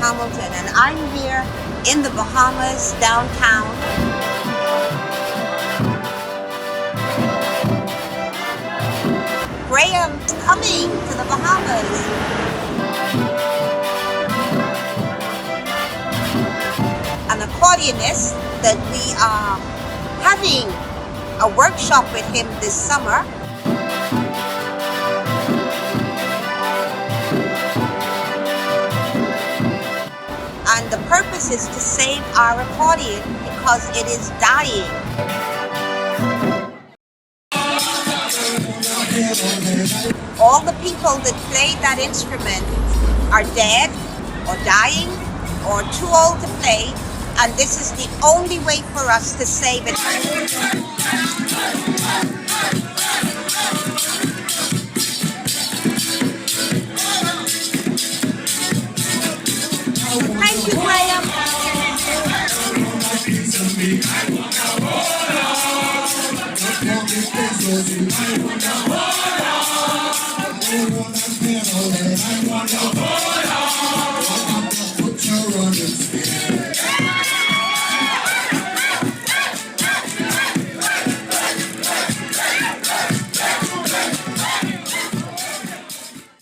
Hamilton, and I'm here in the Bahamas, downtown. Graeme's coming to the Bahamas. An accordiονist that we are having a workshop with him this summer. And the purpose is to save our accordion because it is dying. All the people that play that instrument are dead or dying or too old to play, and this is the only way for us to save it. Thank you, Graeme. I wanna